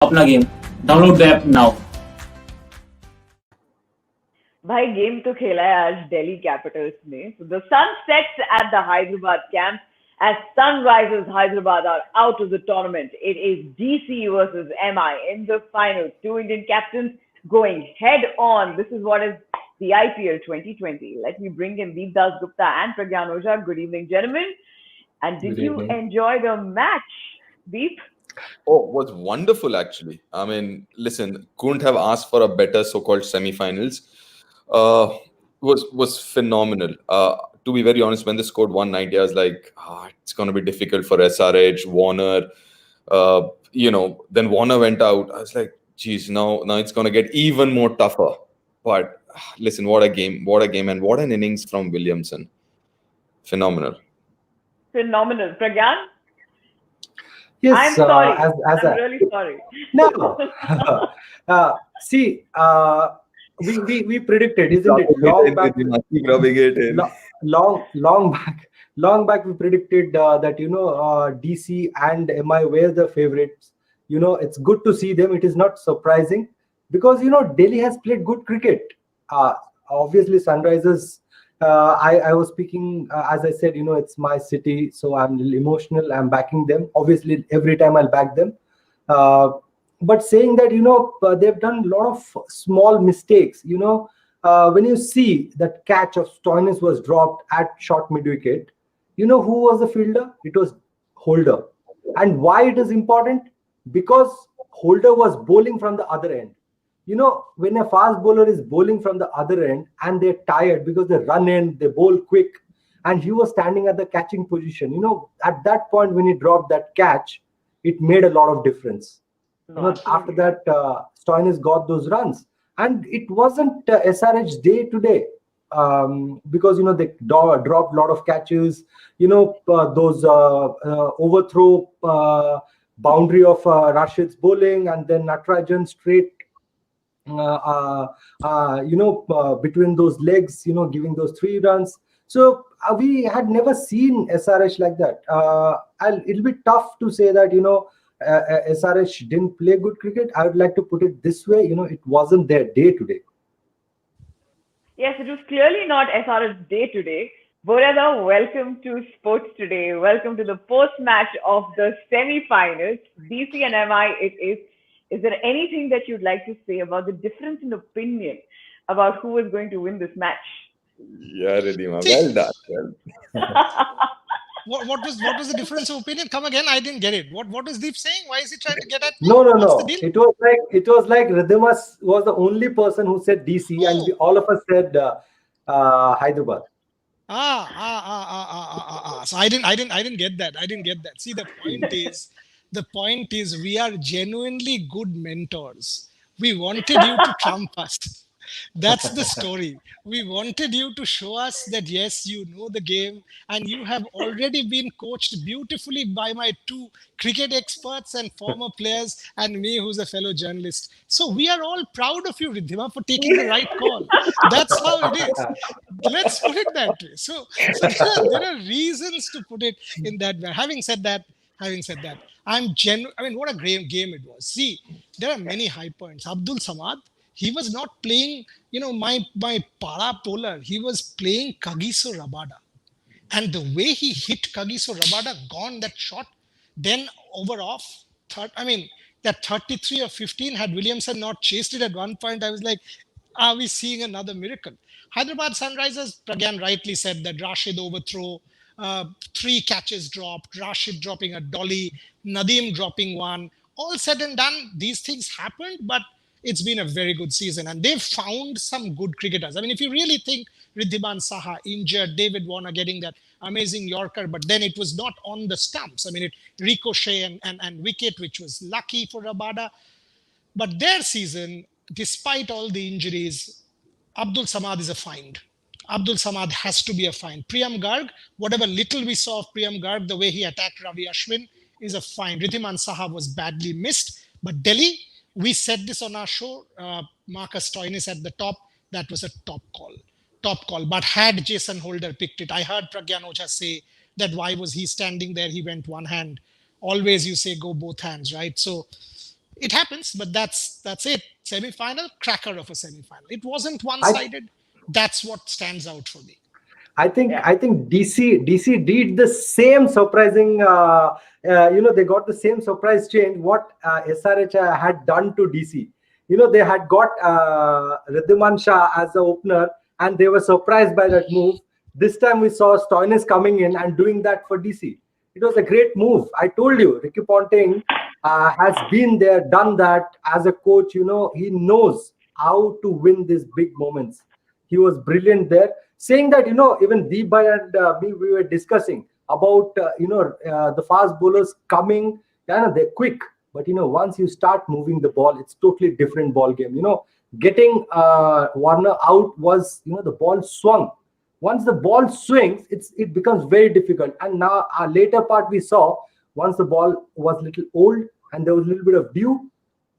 अपना game download the app now. भाई game तो खेला है आज दिल्ली कैपिटल्स ने. So the sun sets at the Hyderabad camp as Sunrisers Hyderabad are out of the tournament. It is DC versus MI in the finals. Two Indian captains going head on. This is what is the IPL 2020. Let me bring in Deep Das Gupta and Pragyan Ojha. Good evening, gentlemen. And did you enjoy the match, Deep? Oh, it was wonderful actually. I mean, listen, couldn't have asked for a better so-called semi-finals. Was phenomenal. To be very honest, when they scored 190, I was like, it's going to be difficult for SRH, Warner. Then Warner went out. I was like, geez, now it's going to get even more tougher. But listen, what a game, and what an innings from Williamson. Phenomenal. Pragyan? Yes, I'm sorry. I'm really sorry. No. See, we predicted, isn't it? Long back, we predicted that DC and MI were the favorites. It's good to see them. It is not surprising because Delhi has played good cricket. Obviously, Sunrisers. I was speaking, as I said, it's my city, so I'm a little emotional. I'm backing them. Obviously, every time I'll back them. But saying that, they've done a lot of small mistakes. When you see that catch of Stoinis was dropped at short mid-wicket, who was the fielder? It was Holder. And why it is important? Because Holder was bowling from the other end. When a fast bowler is bowling from the other end and they're tired because they run in, they bowl quick, and he was standing at the catching position. At that point when he dropped that catch, it made a lot of difference. After that, Stoinis got those runs. And it wasn't SRH day today because, they dropped a lot of catches, those overthrow boundary of Rashid's bowling, and then Natarajan straight between those legs, giving those 3 runs. So we had never seen SRH like that. It'll be tough to say that, SRH didn't play good cricket. I would like to put it this way, it wasn't their day today. Yes, it was clearly not SRH day today. Borada, welcome to Sports Today. Welcome to the post-match of the semi-finals. DC and MI, Is there anything that you'd like to say about the difference in opinion about who is going to win this match? Yeah, Ridhima, well done. What was the difference of opinion? Come again, I didn't get it. What is Deep saying? Why is he trying to get at me? No. It was like Ridhima was the only person who said DC, and all of us said Hyderabad. So I didn't get that. See, the point is we are genuinely good mentors. We wanted you to trump us. That's the story. We wanted you to show us that, yes, you know the game and you have already been coached beautifully by my 2 cricket experts and former players and me, who's a fellow journalist. So we are all proud of you, Ridhima, for taking the right call. That's how it is. Let's put it that way. So there are reasons to put it in that way. Having said that, what a great game it was. See, there are many high points. Abdul Samad, he was not playing, my para bowler. He was playing Kagiso Rabada. And the way he hit Kagiso Rabada, gone that shot, then over off, that 33 or 15, had Williamson not chased it at one point, I was like, are we seeing another miracle? Hyderabad Sunrisers, Pragyan rightly said that Rashid overthrow, 3 catches dropped, Rashid dropping a dolly, Nadeem dropping 1. All said and done, these things happened, but it's been a very good season. And they've found some good cricketers. If you really think Riddhiman Saha injured, David Warner getting that amazing Yorker, but then it was not on the stumps. It ricochet and wicket, which was lucky for Rabada. But their season, despite all the injuries, Abdul Samad is a find. Abdul Samad has to be a find. Priyam Garg, whatever little we saw of Priyam Garg, the way he attacked Ravi Ashwin, is a find. Riddhiman Saha was badly missed. But Delhi, we said this on our show, Marcus Stoinis at the top, that was a top call. But had Jason Holder picked it, I heard Pragyan Ojha say that why was he standing there? He went one hand. Always you say go both hands, right? So It happens, but that's it. Semi-final, cracker of a semi-final. It wasn't I one-sided. That's what stands out for me. Yeah. I think DC did the same surprising. They got the same surprise change what SRH had done to DC. They had got Riddhiman Shah as the opener, and they were surprised by that move. This time we saw Stoinis coming in and doing that for DC. It was a great move. I told you, Ricky Ponting has been there, done that as a coach. He knows how to win these big moments. He was brilliant there, saying that even Deebai and me, we were discussing about the fast bowlers coming. They're quick, but once you start moving the ball, it's totally different ball game. Getting Warner out was, the ball swung. Once the ball swings, it becomes very difficult. And now our later part we saw, once the ball was a little old and there was a little bit of dew,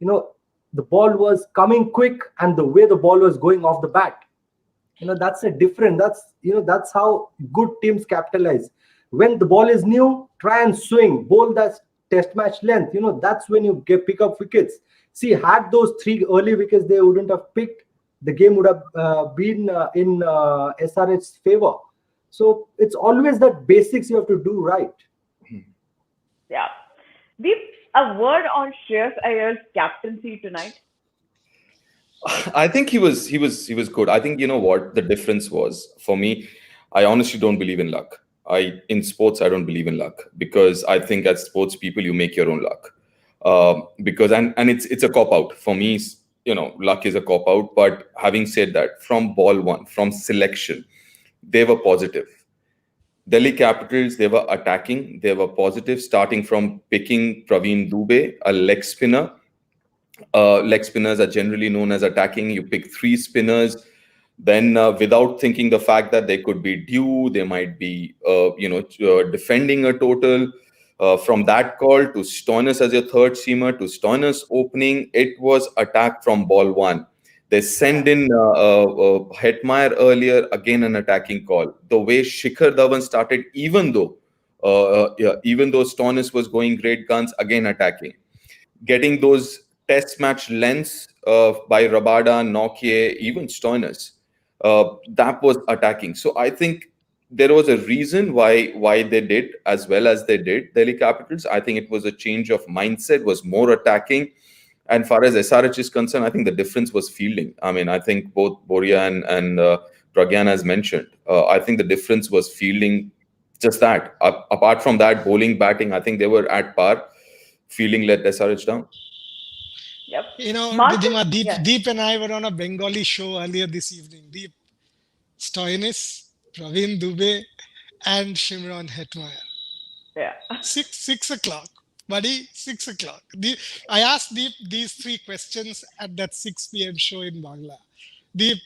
the ball was coming quick, and the way the ball was going off the bat, that's a different. That's how good teams capitalize. When the ball is new, try and swing, bowl that test match length. That's when you pick up wickets. See, had those 3 early wickets they wouldn't have picked, the game would have been in SRH's favor. So it's always that basics you have to do right. Yeah. Deep, a word on Shreyas Iyer's captaincy tonight. I think he was good. I think, you know what the difference was for me. I honestly don't believe in luck. In sports I don't believe in luck, because I think as sports people you make your own luck. Because it's a cop out for me. Luck is a cop out. But having said that, from ball one, from selection, they were positive. Delhi Capitals, they were attacking. They were positive, starting from picking Praveen Dubey, a leg spinner. Leg spinners are generally known as attacking. You pick 3 spinners, then without thinking the fact that they could be due, they might be defending a total. From that call to Stoinis as your third seamer, to Stoinis opening, it was attack from ball one. They send in Hetmeyer earlier, again an attacking call. The way Shikhar Dhawan started, even though Stoinis was going great guns, again attacking. Getting those test match lengths by Rabada, Nokia, even Stoinis, that was attacking. So I think there was a reason why they did as well as they did, Delhi Capitals. I think it was a change of mindset, was more attacking. And far as SRH is concerned, I think the difference was fielding. I mean, I think both Boria and Pragyan has mentioned. I think the difference was fielding. Just that. Apart from that, bowling, batting, I think they were at par. Fielding let SRH down. Yep. Ridhima, Yeah. Deep and I were on a Bengali show earlier this evening. Deep, Stoinis, Praveen Dubey, and Shimron Hetmeyer. Yeah. 6 o'clock, buddy. 6 o'clock. I asked Deep these 3 questions at that 6 p.m. show in Bangla. Deep,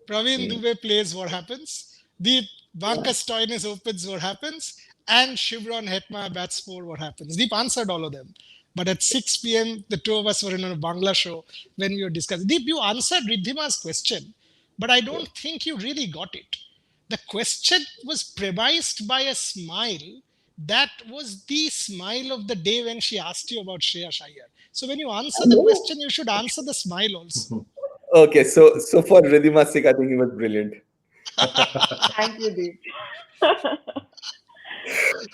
Praveen Dubey plays, what happens? Deep, Marcus Stoinis opens, what happens? And Shimron Hetmeyer bats for, what happens? Deep answered all of them. But at 6 p.m., the 2 of us were in a Bangla show when we were discussing. Deep, you answered Riddhima's question, but I don't think you really got it. The question was premised by a smile. That was the smile of the day when she asked you about Shreyas Iyer. So when you answer the question, you should answer the smile also. Okay, so for Riddhima's sake, I think he was brilliant. Thank you, Deep.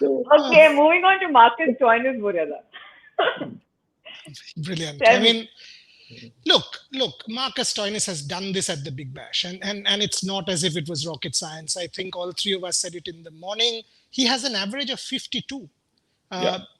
Okay, moving on to Marcus Stoinis, Boryada. Brilliant. Tell I me. mean, look, Marcus Stoinis has done this at the Big Bash, and it's not as if it was rocket science. I think all 3 of us said it in the morning. He has an average of 52.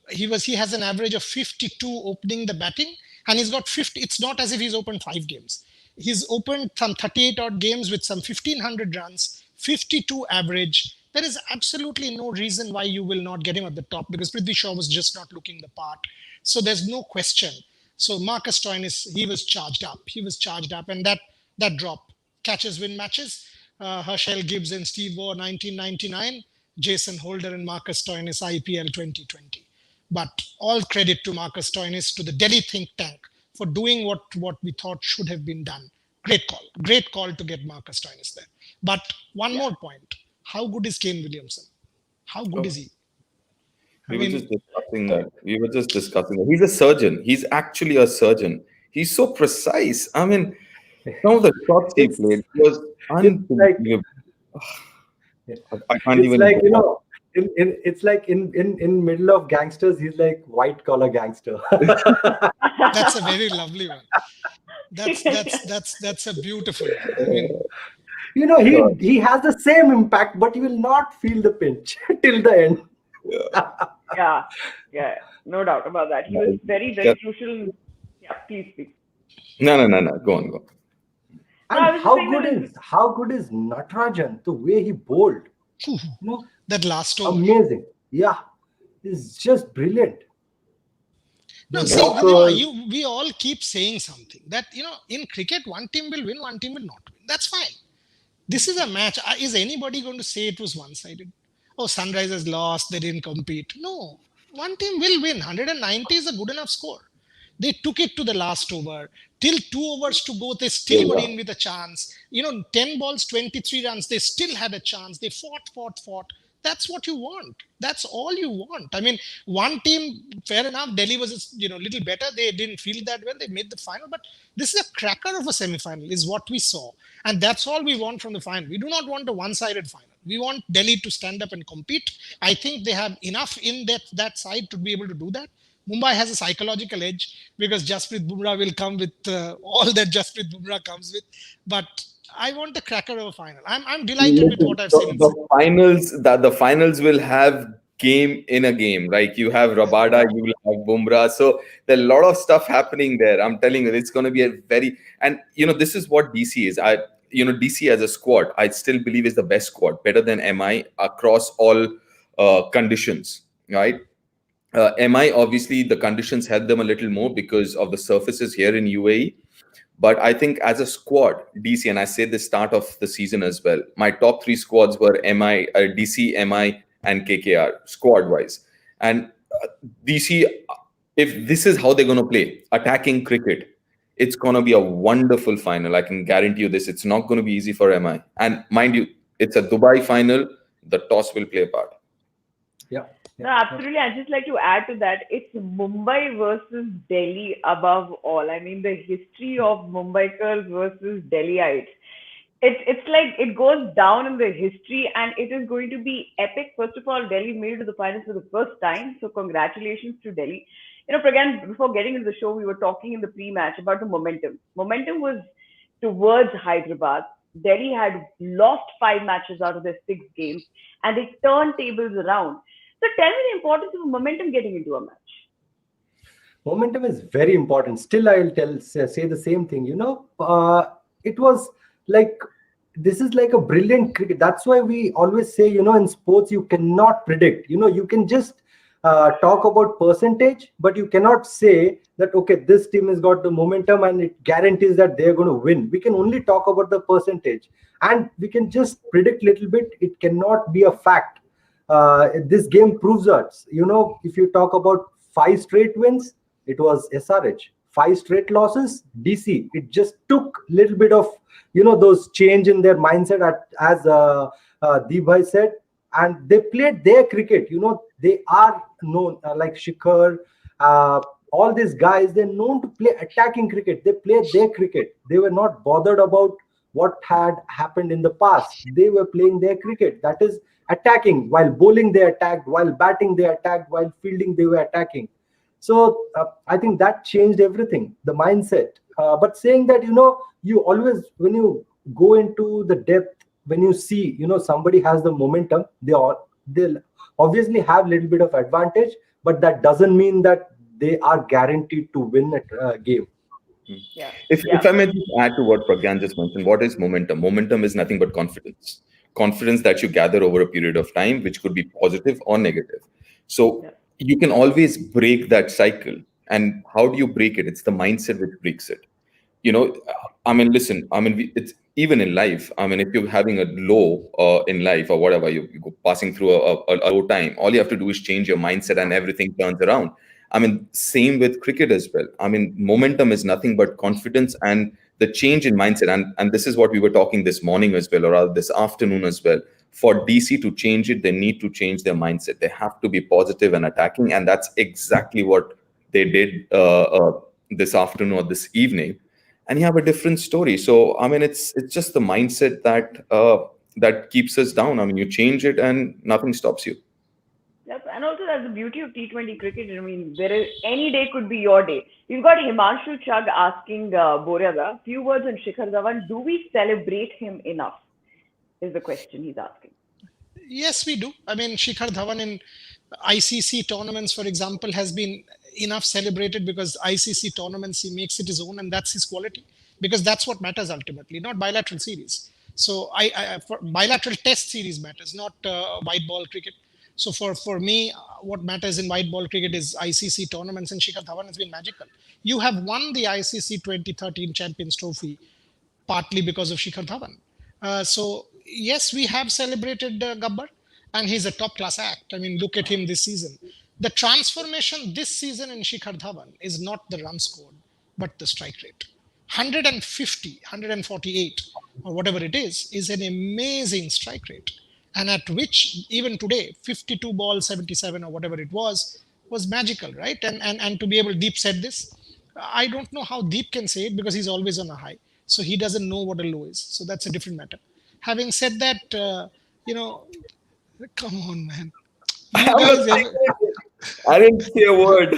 He has an average of 52 opening the batting, and he's got 50. It's not as if he's opened 5 games. He's opened some 38 odd games with some 1,500 runs, 52 average. There is absolutely no reason why you will not get him at the top, because Prithvi Shaw was just not looking the part. So there's no question. So Marcus Stoinis, he was charged up, and that drop. Catches win matches. Herschel Gibbs and Steve Waugh 1999. Jason Holder and Marcus Stoinis IPL 2020. But all credit to Marcus Stoinis, to the Delhi think tank, for doing what we thought should have been done. Great call to get Marcus Stoinis there. But one more point: how good is Kane Williamson? How good is he? I We were mean, just discussing that. We were just discussing that. He's a surgeon. He's actually a surgeon. He's so precise. I mean, some of the shots he It's played was it's like unbelievable. I can't it's even. like it's like in middle of gangsters, he's like white collar gangster. that's a very lovely one. That's a beautiful one. I mean, He has the same impact, but you will not feel the pinch till the end. Yeah, yeah, no doubt about that. He was very, Yeah. very crucial. Yeah, please speak. No. Go on, go on. No, And I was just saying how good is Natarajan? The way he bowled, phew, you know, that last over. amazing. Yeah, it's just brilliant. No, The see, Yorkers, we all keep saying something that in cricket, one team will win, one team will not win. That's fine. This is a match. Is anybody going to say it was one-sided? Oh, Sunrisers lost, they didn't compete. No, one team will win. 190 is a good enough score. They took it to the last over. Till 2 overs to go, they still got in with a chance. 10 balls, 23 runs, they still had a chance. They fought. That's what you want. That's all you want. I mean, one team, fair enough, Delhi was little better. They didn't feel that well. They made the final, but this is a cracker of a semi-final, is what we saw. And that's all we want from the final. We do not want a one-sided final. We want Delhi to stand up and compete. I think they have enough in that side to be able to do that. Mumbai has a psychological edge because Jasprit Bumrah will come with all that Jasprit Bumrah comes with. But I want the cracker of a final. I'm delighted with what I've seen. The finals will have game in a game. Like you have Rabada, you will have Bumrah. So there are a lot of stuff happening there. I'm telling you, it's going to be this is what DC is. DC as a squad, I still believe is the best squad, better than MI across all conditions, right? MI, obviously, the conditions help them a little more because of the surfaces here in UAE. But I think as a squad, DC, and I said the start of the season as well, my top three squads were DC, MI, and KKR, squad-wise. And DC, if this is how they're going to play, attacking cricket, it's going to be a wonderful final. I can guarantee you this. It's not going to be easy for MI. And mind you, it's a Dubai final. The toss will play a part. yeah. No, absolutely. I'd just like to add to that. It's Mumbai versus Delhi above all. I mean, the history of Mumbaikars versus Delhiites. It's like it goes down in the history, and it is going to be epic. First of all, Delhi made it to the finals for the first time, so congratulations to Delhi. Again, before getting into the show, we were talking in the pre-match about the momentum. Momentum was towards Hyderabad. Delhi had lost 5 matches out of their 6 games, and they turned tables around. So tell me the importance of momentum getting into a match. Momentum is very important. Still, I will say the same thing. It was like this is like a brilliant cricket. That's why we always say, in sports you cannot predict. You can just talk about percentage, but you cannot say that okay, this team has got the momentum and it guarantees that they're going to win. We can only talk about the percentage, and we can just predict little bit. It cannot be a fact. This game proves us. If you talk about 5 straight wins, it was SRH. 5 straight losses, DC. It just took a little bit of those change in their mindset, as Deebhai said, and they played their cricket. They are known like Shikhar, all these guys. They're known to play attacking cricket. They played their cricket. They were not bothered about what had happened in the past. They were playing their cricket. That is attacking. While bowling they attacked, while batting they attacked, while fielding they were attacking. So I think that changed everything, the mindset. But saying that, you always, when you go into the depth, when you see, somebody has the momentum, they'll obviously have a little bit of advantage, but that doesn't mean that they are guaranteed to win a game. Yeah. If I may just add to what Pragyan just mentioned, what is momentum? Momentum is nothing but confidence. Confidence that you gather over a period of time, which could be positive or negative. So you can always break that cycle. And how do you break it? It's the mindset which breaks it. It's even in life. If you're having a low in life or whatever, you go passing through a low time, all you have to do is change your mindset and everything turns around. Same with cricket as well. Momentum is nothing but confidence and the change in mindset. And this is what we were talking this morning as well, or rather this afternoon as well. For DC to change it, they need to change their mindset. They have to be positive and attacking, and that's exactly what they did this afternoon or this evening. And you have a different story. So I mean, it's just the mindset that keeps us down. I mean, you change it and nothing stops you. Yep, and also that's the beauty of T20 cricket. I mean, there is any day could be your day. We've got Himanshu Chugg asking Boryada, few words on Shikhar Dhawan. Do we celebrate him enough? Is the question he's asking. Yes, we do. I mean, Shikhar Dhawan in ICC tournaments, for example, has been enough celebrated because ICC tournaments, he makes it his own, and that's his quality. Because that's what matters ultimately, not bilateral series. So for bilateral test series matters, not white ball cricket. So for me, what matters in white ball cricket is ICC tournaments, and Shikhar Dhawan has been magical. You have won the ICC 2013 Champions Trophy partly because of Shikhar Dhawan. So yes, we have celebrated Gabbar, and he's a top class act. I mean, look at him this season. The transformation this season in Shikhar Dhawan is not the run scored, but the strike rate. 150, 148, or whatever it is an amazing strike rate. And at which, even today, 52 balls, 77 or whatever it was magical, right? And to be able, Deep said this. I don't know how Deep can say it because he's always on a high. So he doesn't know what a low is. So that's a different matter. Having said that, come on, man. You guys, I didn't say a word.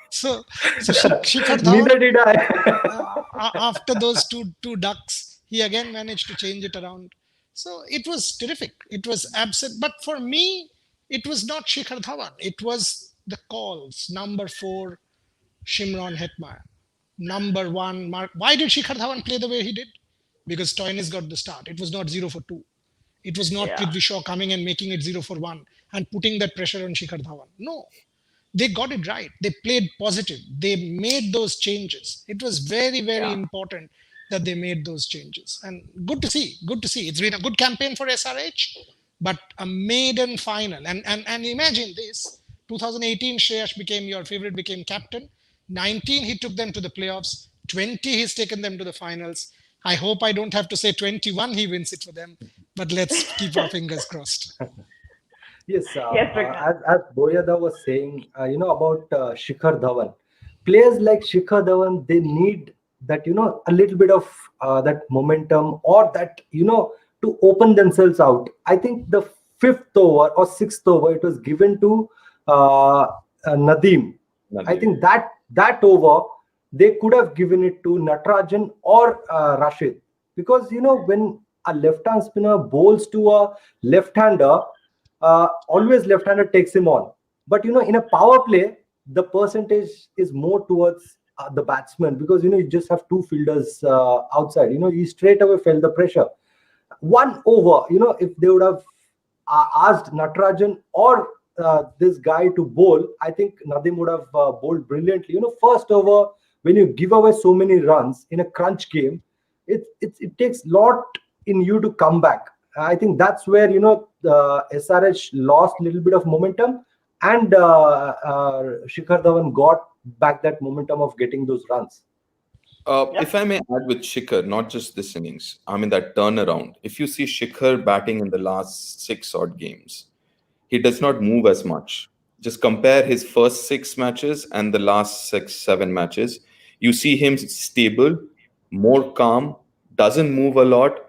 so Shikhar Neither Dhawan, did I. after those two ducks, he again managed to change it around. So it was terrific. It was absent. But for me, it was not Shikhar Dhawan. It was the calls. Number 4, Shimron Hetmyer. Number 1, Mark. Why did Shikhar Dhawan play the way he did? Because Stoinis got the start. It was not 0 for 2. It was not Prithvi Shaw coming and making it 0 for 1 and putting that pressure on Shikhar Dhawan. No. They got it right. They played positive. They made those changes. It was very, very important that they made those changes. And good to see. Good to see. It's been a good campaign for SRH, but a maiden final. And imagine this. 2018, Shreyash became captain. 19, he took them to the playoffs. 20, he's taken them to the finals. I hope I don't have to say 21, he wins it for them. But let's keep our fingers crossed. Yes, Yes, as Boyada was saying, about Shikhar Dhawan. Players like Shikhar Dhawan, they need that, a little bit of that momentum or that, to open themselves out. I think the 5th over or 6th over, it was given to Nadeem. I think that over, they could have given it to Natarajan or Rashid. Because, when a left-hand spinner bowls to a left-hander, always left-hander takes him on. But, in a power play, the percentage is more towards the batsman because, you just have 2 fielders outside. You straight away felt the pressure. 1 over, if they would have asked Natarajan or this guy to bowl, I think Nadeem would have bowled brilliantly. First over, when you give away so many runs in a crunch game, it takes a lot in you to come back. I think that's where, SRH lost a little bit of momentum and Shikhar Dhawan got back that momentum of getting those runs. If I may add with Shikhar, not just this innings, I mean that turnaround. If you see Shikhar batting in the last 6 odd games, he does not move as much. Just compare his first 6 matches and the last 6-7 matches. You see him stable, more calm, doesn't move a lot.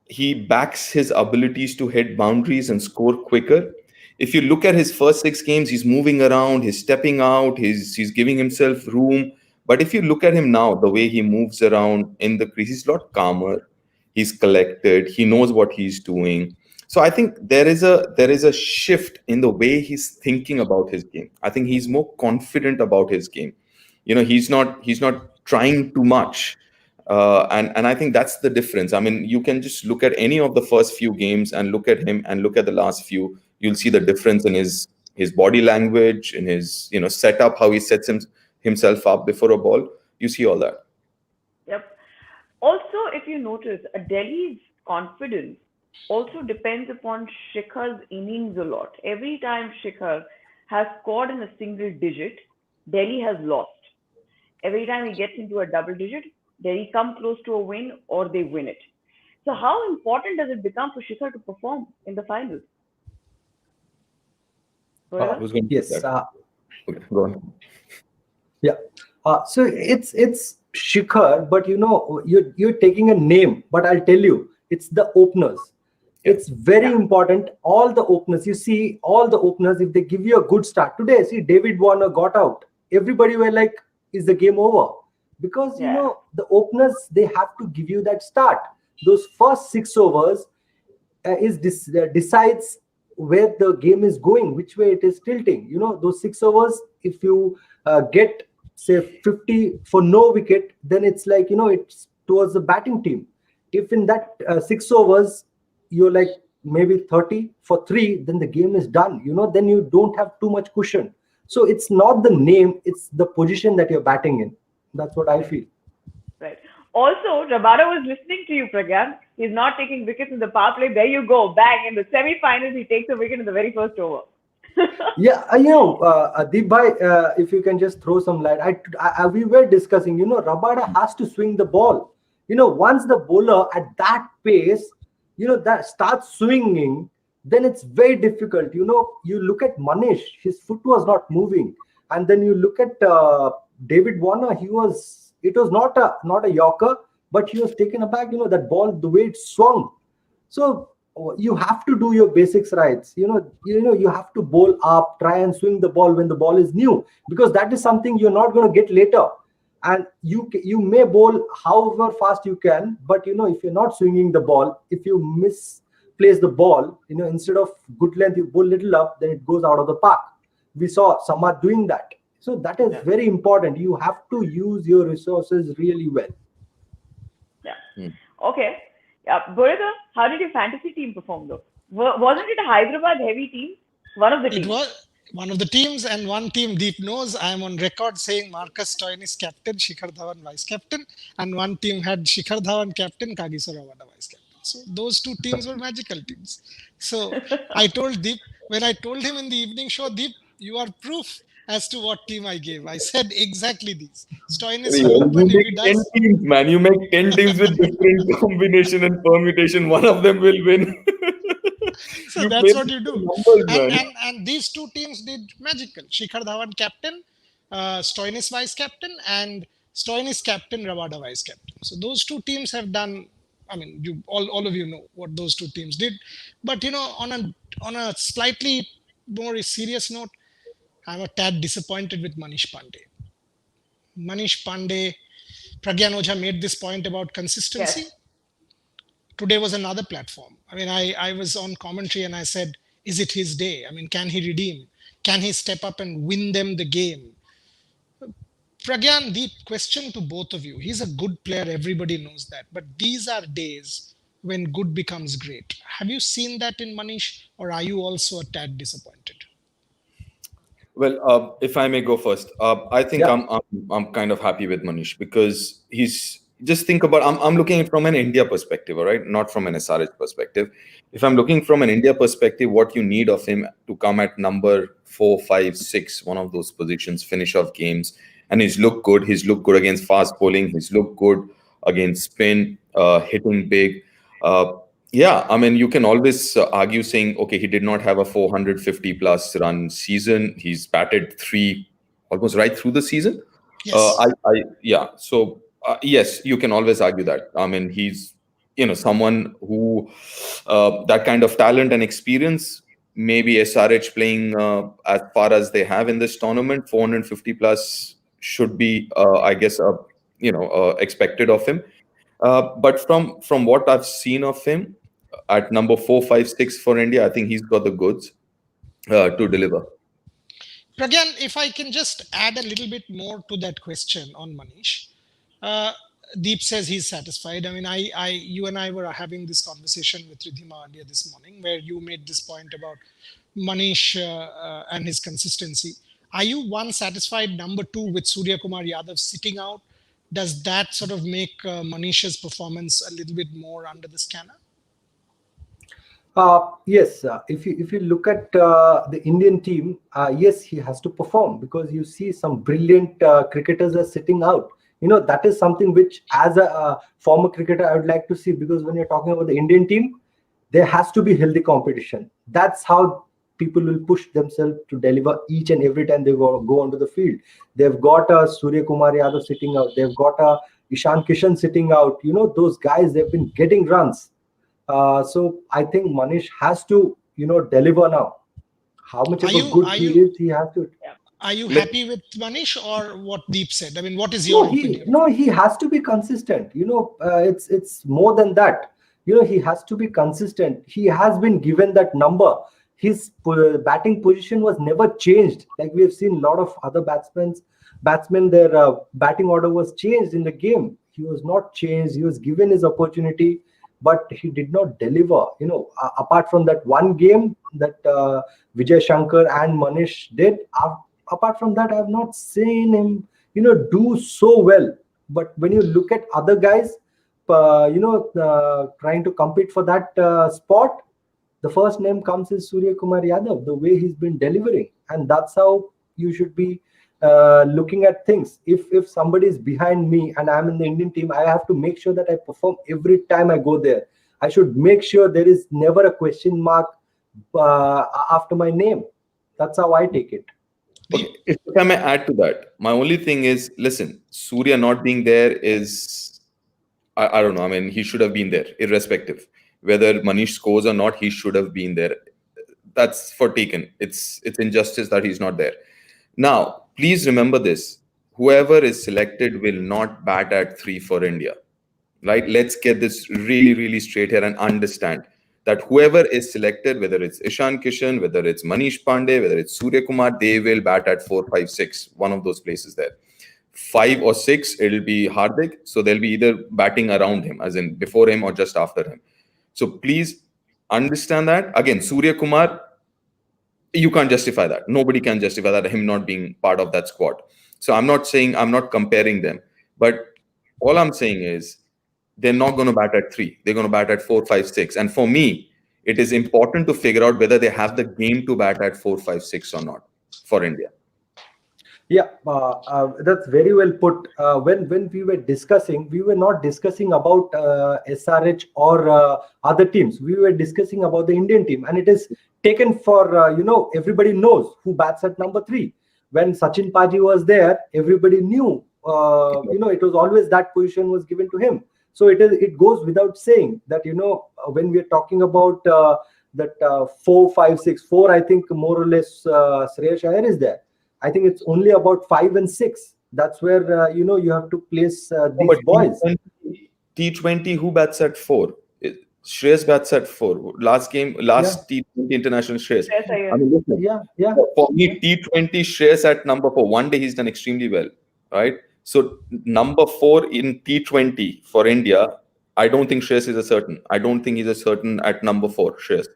He backs his abilities to hit boundaries and score quicker. If you look at his first 6 games, he's moving around, he's stepping out, he's giving himself room. But if you look at him now, the way he moves around in the crease, he's a lot calmer. He's collected. He knows what he's doing. So I think there is a shift in the way he's thinking about his game. I think he's more confident about his game. He's not trying too much. And I think that's the difference. I mean, you can just look at any of the first few games and look at him and look at the last few. You'll see the difference in his body language, in his setup, how he sets himself up before a ball. You see all that. Yep. Also, if you notice, Delhi's confidence also depends upon Shikhar's innings a lot. Every time Shikhar has scored in a single digit, Delhi has lost. Every time he gets into a double digit, Delhi come close to a win or they win it. So how important does it become for Shikhar to perform in the finals? Who's going to Yes. take that? Okay, go on. Yeah. So it's Shikhar, but you're taking a name. But I'll tell you, it's the openers. Yeah. It's very important. All the openers, you see, all the openers, if they give you a good start today, see, David Warner got out. Everybody were like, "Is the game over?" Because the openers, they have to give you that start. Those first 6 overs decides where the game is going, which way it is tilting. Those 6 overs, if you get say 50 for no wicket, then it's like it's towards the batting team. If in that 6 overs you're like maybe 30 for 3, then the game is done. Then you don't have too much cushion. So it's not the name, it's the position that you're batting in. That's what I feel. Right. Also, Rabada was listening to you, Pragyan. He's not taking wickets in the power play. There you go, bang! In the semi-finals, he takes a wicket in the very first over. Yeah, Deep bhai, if you can just throw some light. We were discussing, Rabada has to swing the ball. Once the bowler at that pace, that starts swinging, then it's very difficult. You look at Manish, his foot was not moving, and then you look at David Warner, it was not a Yorker, but he was taken aback. That ball, the way it swung. So you have to do your basics right. You have to bowl up, try and swing the ball when the ball is new, because that is something you're not going to get later. And you may bowl however fast you can, but if you're not swinging the ball, if you misplace the ball, instead of good length, you bowl little up, then it goes out of the park. We saw Samad doing that. So that is very important. You have to use your resources really well. Yeah. Okay. Yeah. Borega, how did your fantasy team perform though? Wasn't it a Hyderabad heavy team? One of the teams. It was one of the teams, and one team Deep knows. I am on record saying Marcus Stoinis captain, Shikhar Dhawan vice captain, and one team had Shikhar Dhawan captain, Kagiso Rabada vice captain. So those two teams were magical teams. So I told Deep, when I told him in the evening show, Deep, you are proof as to what team I gave. I said exactly these. Stoinis You will open if he make 10 does. teams, man. You make 10 teams with different combination and permutation. One of them will win. So You that's play what you do. numbers, man. And these two teams did magical. Shikhar Dhawan captain, Stoinis vice captain, and Stoinis captain, Rabada vice captain. So those two teams have done. I mean, you all of you know what those two teams did. But on a slightly more serious note, I'm a tad disappointed with Manish Pandey. Manish Pandey, Pragyan Ojha made this point about consistency. Yes. Today was another platform. I mean, I was on commentary and I said, is it his day? I mean, can he redeem? Can he step up and win them the game? Pragyan, the question to both of you. He's a good player. Everybody knows that. But these are days when good becomes great. Have you seen that in Manish, or are you also a tad disappointed? Well, if I may go first, I think Yeah. I'm kind of happy with Manish because he's just think about I'm looking at it from an India perspective, all right, not from an SRH perspective. If I'm looking from an India perspective, what you need of him to come at number 4, 5, 6, one of those positions, finish off games, and he's looked good. He's looked good against fast bowling. He's looked good against spin, hitting big. Yeah, I mean, you can always argue saying, okay, he did not have a 450 plus run season. He's batted 3 almost right through the season. Yes. Yeah. So yes, you can always argue that. I mean, he's someone who that kind of talent and experience. Maybe SRH playing as far as they have in this tournament, 450 plus should be, I guess, expected of him. But from what I've seen of him at number 4, 5, 6 for India, I think he's got the goods to deliver. Pragyan, if I can just add a little bit more to that question on Manish. Deep says he's satisfied. I mean, you and I were having this conversation with Ridhima earlier this morning, where you made this point about Manish and his consistency. Are you satisfied? Number 2, with Surya Kumar Yadav sitting out, does that sort of make Manish's performance a little bit more under the scanner? Yes, if you look at the Indian team, yes, he has to perform because you see some brilliant cricketers are sitting out. That is something which, as a former cricketer, I would like to see, because when you're talking about the Indian team, there has to be healthy competition. That's how people will push themselves to deliver each and every time they go onto the field. They've got a Surya Kumar Yadav sitting out. They've got a Ishan Kishan sitting out. Those guys, they've been getting runs. So I think Manish has to, deliver now. How much of a good he is, he has to. Are you happy with Manish or what Deep said? I mean, what is your opinion? He has to be consistent. It's more than that. He has to be consistent. He has been given that number. His batting position was never changed. Like we have seen a lot of other batsmen, their batting order was changed in the game. He was not changed. He was given his opportunity, but he did not deliver. Apart from that one game that Vijay Shankar and Manish did, apart from that, I have not seen him, do so well. But when you look at other guys, trying to compete for that spot, the first name comes is Surya Kumar Yadav, the way he's been delivering. And that's how you should be looking at things. If somebody is behind me and I'm in the Indian team, I have to make sure that I perform every time I go there. I should make sure there is never a question mark after my name. That's how I take it. Okay, if I may add to that, my only thing is, listen, Surya not being there is, I don't know. I mean, he should have been there, irrespective. Whether Manish scores or not, he should have been there. That's for taken. It's injustice that he's not there. Now, please remember this. Whoever is selected will not bat at 3 for India. Right? Let's get this really, really straight here and understand that whoever is selected, whether it's Ishan Kishan, whether it's Manish Pandey, whether it's Surya Kumar, they will bat at 4, 5, 6, one of those places there. 5 or 6, it'll be Hardik. So they'll be either batting around him, as in before him or just after him. So please understand that. Again, Surya Kumar, you can't justify that. Nobody can justify that, him not being part of that squad. So I'm not comparing them. But all I'm saying is they're not going to bat at 3. They're going to bat at 4, 5, 6. And for me, it is important to figure out whether they have the game to bat at 4, 5, 6 or not for India. Yeah, that's very well put. When we were discussing, we were not discussing about SRH or other teams. We were discussing about the Indian team, and it is taken for everybody knows who bats at number 3. When Sachin Paji was there, everybody knew. It was always that position was given to him. So it goes without saying that when we are talking about that 4, 5, 6, 4, I think more or less SRH Iyer is there. I think it's only about 5 and 6. That's where you have to place these boys. T20, who bats at 4? Shreyas bats at 4. Last T20 international Shreyas. I mean, listen, yeah. For me, T20 Shreyas at number 4. One day he's done extremely well, right? So number 4 in T20 for India, I don't think Shreyas is a certain. I don't think he's a certain at number 4, Shreyas.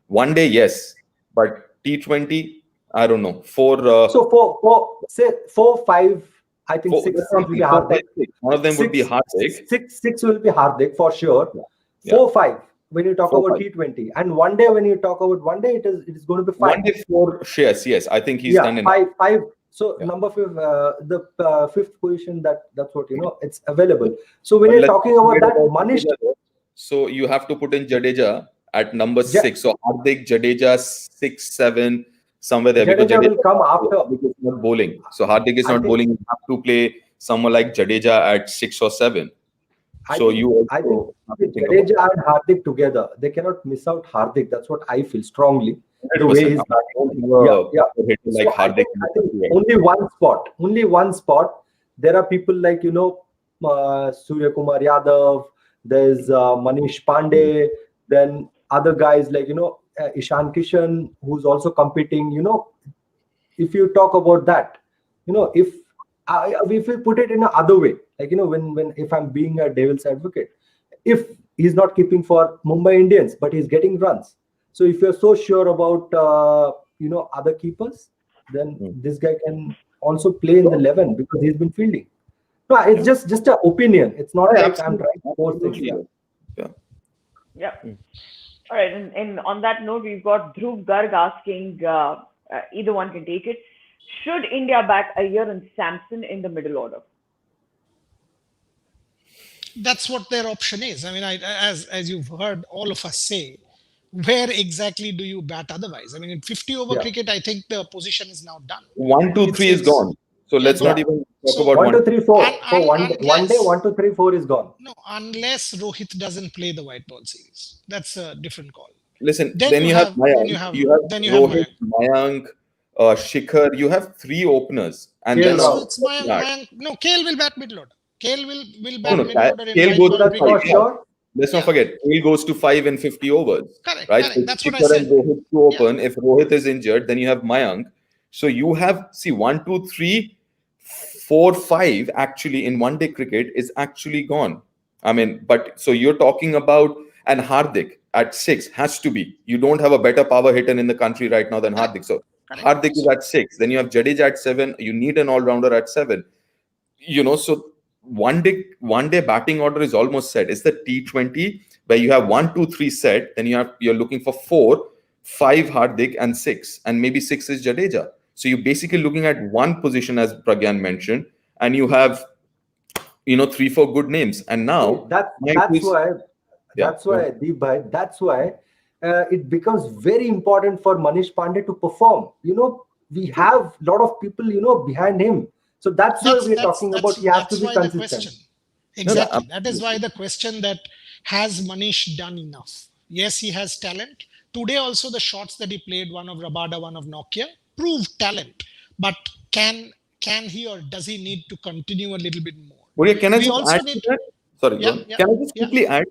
One day, yes, but T20. I don't know. 4. So say 4, 5. I think 6 will be Hardik. One of them would be Hardik. 6 will be Hardik for sure. Yeah. 4, 5 when you talk 4, about 5. T20, and one day when you talk about one day, it is going to be 5. One day 4 Shreyas. Yes, I think he's done enough. 5. So number 5, the 5th position. That's what it's available. So when you're talking about that, Manish. So you have to put in Jadeja at number 6. So Hardik, Jadeja 6, 7. Somewhere there, because Jadeja will come after. Hardik is not bowling. So Hardik is not bowling. You have to play someone like Jadeja at 6 or 7. I think Jadeja and Hardik together, they cannot miss out Hardik. That's what I feel strongly. The way he's batting. Like so Hardik. I think only one spot. There are people like Surya Kumar Yadav. There's Manish Pandey. Then other guys like Ishan Kishan, who's also competing. If you talk about that, if we put it in another way, like when if I'm being a devil's advocate, if he's not keeping for Mumbai Indians but he's getting runs, so if you're so sure about other keepers, then this guy can also play in the 11 because he's been fielding. No, it's just an opinion. It's not like I'm trying to force things. Yeah. All right, and on that note, we've got Dhruv Garg asking, either one can take it. Should India back Iyer and Samson in the middle order? That's what their option is. I mean, as you've heard all of us say, where exactly do you bat otherwise? I mean, in 50 over Yeah. cricket, I think the position is now done. One, two, three is It's gone. So yeah, let's gone. not Yeah. even talk So about One, one. two, three, four. For one day, unless 1, 2, 3, 4 is gone. no, unless Rohit doesn't play the white ball series, that's a different call. Listen, Then then you you have have then you Mayank, have you have then you have Rohit, Mayank. Mayank, Shikhar. You have three openers, and KL then Yes, now Rahul. it's Mayank. No, Kale will bat middle order. Kale will no, bat no, middle order in Kale white goes So ball to that's five. for cricket. Yeah. sure. Let's not Yeah, forget, Kale goes to 5 in 50 overs, right? So correct. it's That's what I Shikhar and said. Rohit to Yeah, open. If Rohit is injured, then you have Mayank. So you have, see, 1, 2, 3, 4, 5 actually in one day cricket is actually gone. I mean, but so you're talking about, and Hardik at 6 has to be. You don't have a better power hitter in the country right now than correct, Hardik. So correct. Hardik is at 6. Then you have Jadeja at 7. You need an all rounder at 7. So one day batting order is almost set. It's the T20 where you have 1, 2, 3 set, then you're looking for 4, 5 Hardik and 6, and maybe 6 is Jadeja. So you're basically looking at one position as Pragyan mentioned, and you have 3, 4 good names. And See, now my that's quiz, why yeah, go ahead. Deep bhai, that's why it becomes very important for Manish Pandey to perform. We have a lot of people behind him, so that's why That's we're that's talking about that's he has to that's be why the consistent. question. No, no, Exactly. That is why the question that has Manish done enough? Yes, he has talent. Today also the shots that he played, one of Rabada, one of Nokia, proved talent. But can he or does he need to continue a little bit more? But can I We just also add need to that? Sorry, go yeah, on. yeah, Can I just yeah. quickly add?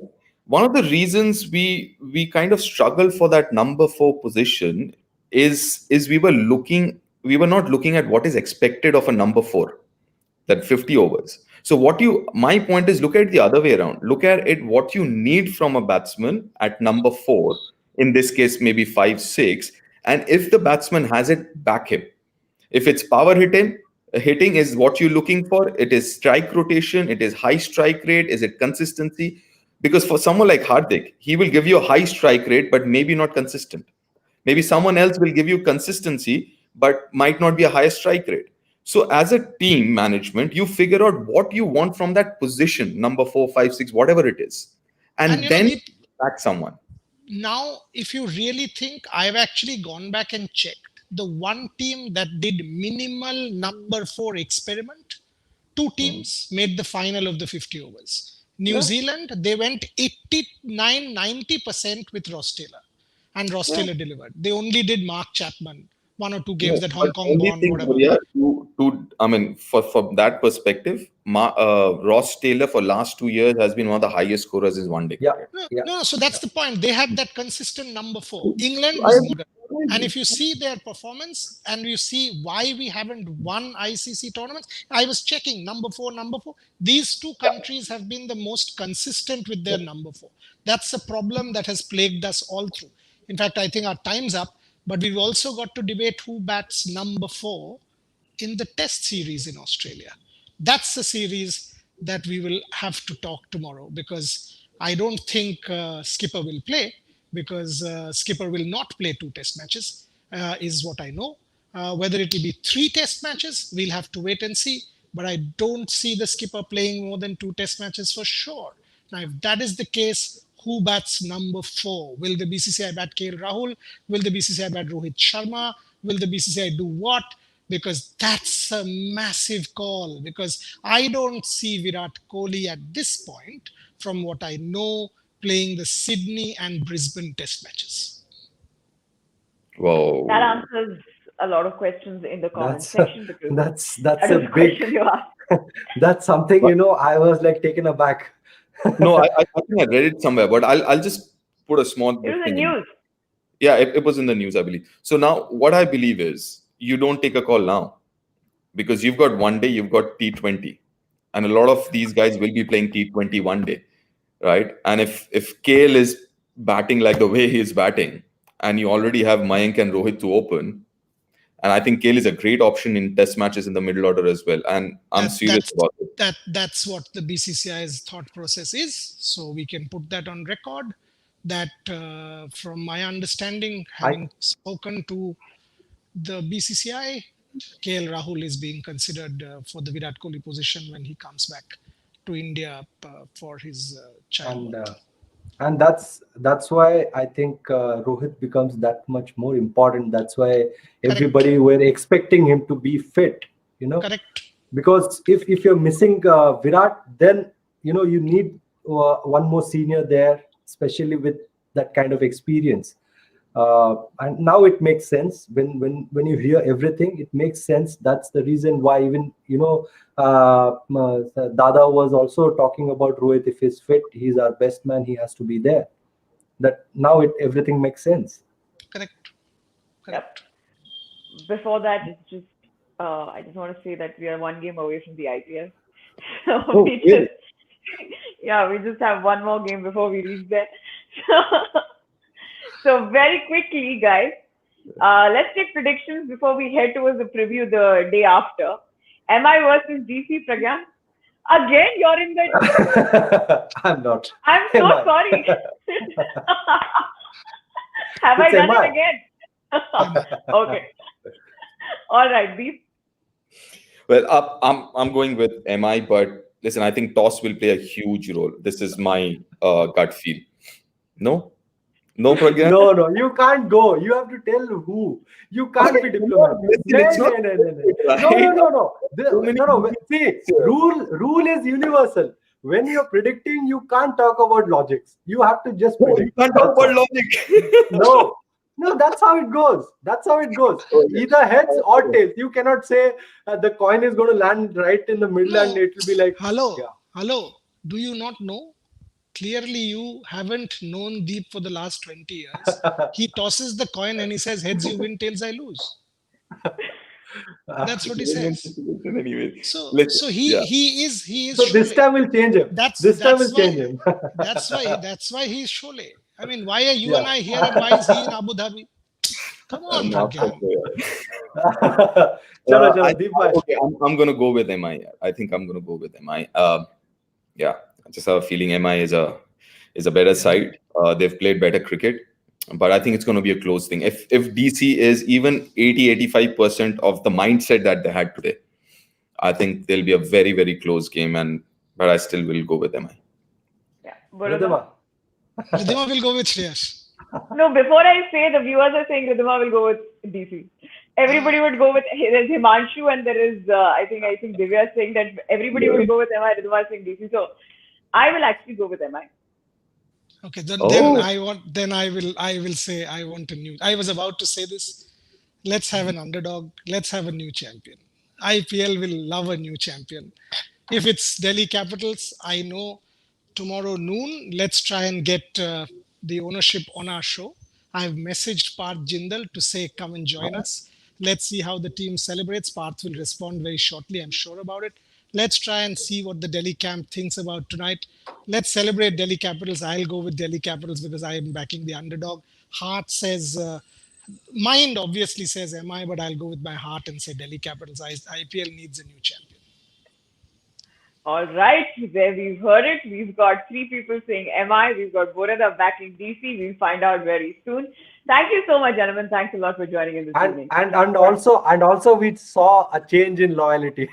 One of the reasons we kind of struggle for that number 4 position is we were not looking at what is expected of a number 4, that 50 overs. So my point is, look at it the other way around. Look at it what you need from a batsman at number 4, in this case maybe 5, 6, and if the batsman has it, back him. If it's power hitting is what you're looking for. It is strike rotation. It is high strike rate. Is it consistency? Because for someone like Hardik, he will give you a high strike rate, but maybe not consistent. Maybe someone else will give you consistency, but might not be a higher strike rate. So as a team management, you figure out what you want from that position, number 4, 5, 6, whatever it is, And and then back someone. now if you really think, I've actually gone back and checked the one team that did minimal number 4 experiment. Two teams made the final of the 50 overs. New Yeah, Zealand, they went 89-90% with Ross Taylor, and Ross yeah. Taylor delivered. They only did Mark Chapman, one or two games No, that but Hong Kong only won, thing, whatever. Surya, I mean, from that perspective, Ross Taylor for last 2 years has been one of the highest scorers in one day Yeah, cricket. No, yeah. no, so that's the point. They had that consistent number 4. England I was agree. neither. And if you see their performance and you see why we haven't won ICC tournaments, I was checking number 4. These two countries have been the most consistent with their number 4. That's a problem that has plagued us all through. In fact, I think our time's up, but we've also got to debate who bats number 4 in the test series in Australia. That's a series that we will have to talk tomorrow, because I don't think Skipper will play, because Skipper will not play 2 test matches, is what I know. Whether it will be 3 test matches, we'll have to wait and see. But I don't see the skipper playing more than 2 test matches for sure. Now, if that is the case, who bats number 4? Will the BCCI bat KL Rahul? Will the BCCI bat Rohit Sharma? Will the BCCI do what? Because that's a massive call. Because I don't see Virat Kohli at this point, from what I know, playing the Sydney and Brisbane test matches. That Wow. answers a lot of questions in the comment That's section, because that's that a is the big. question you asked. That's something I was like taken aback. No, I think I read it somewhere, but I'll just put a small It this was the thing in. news. Yeah, it was in the news, I believe. So now what I believe is you don't take a call now, because you've got one day, you've got T20, and a lot of these guys will be playing T20 one day, right? And if KL is batting like the way he is batting, and you already have Mayank and Rohit to open, and I think KL is a great option in test matches in the middle order as well. And I'm That serious that's about it. that's what the BCCI's thought process is. So we can put that on record. That, from my understanding, I having spoken to the BCCI, KL Rahul is being considered for the Virat Kohli position when he comes back to India for his child. And that's why I think Rohit becomes that much more important. That's why everybody were expecting him to be fit, Correct. because if you're missing Virat, then you need one more senior there, especially with that kind of experience. And now it makes sense when you hear everything. It makes sense. That's the reason why even Dada was also talking about Rohit. If he's fit, he's our best man. He has to be there. That now everything makes sense. Correct. Yep. Before that, it's just I just want to say that we are one game away from the IPL. So we just have one more game before we reach there. So very quickly, guys, let's take predictions before we head towards the preview the day after. MI versus DC, Pragyan. Again, you're in the... I'm not. I'm so sorry. Have I done it again? Okay. All right, Deep. Well, I'm going with MI, but listen, I think toss will play a huge role. This is my gut feel. No, Pragyan? No, you can't go. You have to tell who. You can't be diplomatic. No. See, rule is universal. When you're predicting, you can't talk about logics. You have to just predict. You can't talk about logic. No, that's how it goes. Either heads or tails. You cannot say the coin is going to land right in the middle and it will be like... Hello. Do you not know? Clearly, you haven't known Deep for the last 20 years. He tosses the coin and he says, heads you win, tails I lose. That's what he says. Anyway, so he is. So this time we'll change him. Change him. That's why he's Sholay. I mean, why are you and I here and why is he in Abu Dhabi? Come on, I'm going to go with MI. I think I'm going to go with MI. I just have a feeling MI is a better side. They've played better cricket, but I think it's going to be a close thing. If DC is even 80-85% of the mindset that they had today, I think there'll be a very, very close game. But I still will go with MI. Yeah, Ridhima will go with Shreyas. No, before I say, the viewers are saying Ridhima will go with DC. Everybody would go with... There's Himanshu and there is, I think Divya is saying that everybody will go with MI, Ridhima is saying DC. So I will actually go with MI. Okay, then I will say I want a new... I was about to say this. Let's have an underdog. Let's have a new champion. IPL will love a new champion. If it's Delhi Capitals, I know tomorrow noon, let's try and get the ownership on our show. I've messaged Parth Jindal to say, come and join us. Let's see how the team celebrates. Parth will respond very shortly, I'm sure about it. Let's try and see what the Delhi camp thinks about tonight. Let's celebrate Delhi Capitals. I'll go with Delhi Capitals because I am backing the underdog. Heart says, mind obviously says MI, but I'll go with my heart and say Delhi Capitals. IPL needs a new champion. All right, there we've heard it. We've got 3 people saying MI. We've got Borada backing DC. We'll find out very soon. Thank you so much, gentlemen. Thanks a lot for joining in this evening. And also we saw a change in loyalty.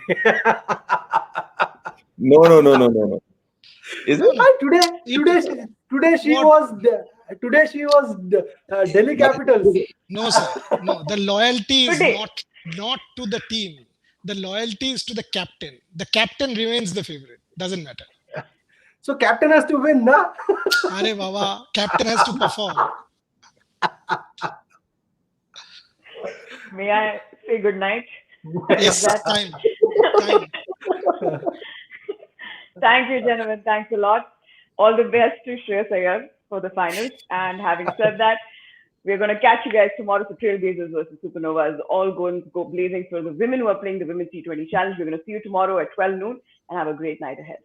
No. Is it? Today she was Delhi Capitals. No, sir. No, the loyalty is not to the team. The loyalty is to the captain. The captain remains the favorite. Doesn't matter. So captain has to win, na? Arey Baba, captain has to perform. May I say good night? Yes, time. Thank you, gentlemen. Thanks a lot. All the best to Shreyas Iyer for the finals. And having said that, we're going to catch you guys tomorrow for Trailblazers versus Supernovas. All going to go blazing for the women who are playing the Women's T20 Challenge. We're going to see you tomorrow at 12 noon and have a great night ahead.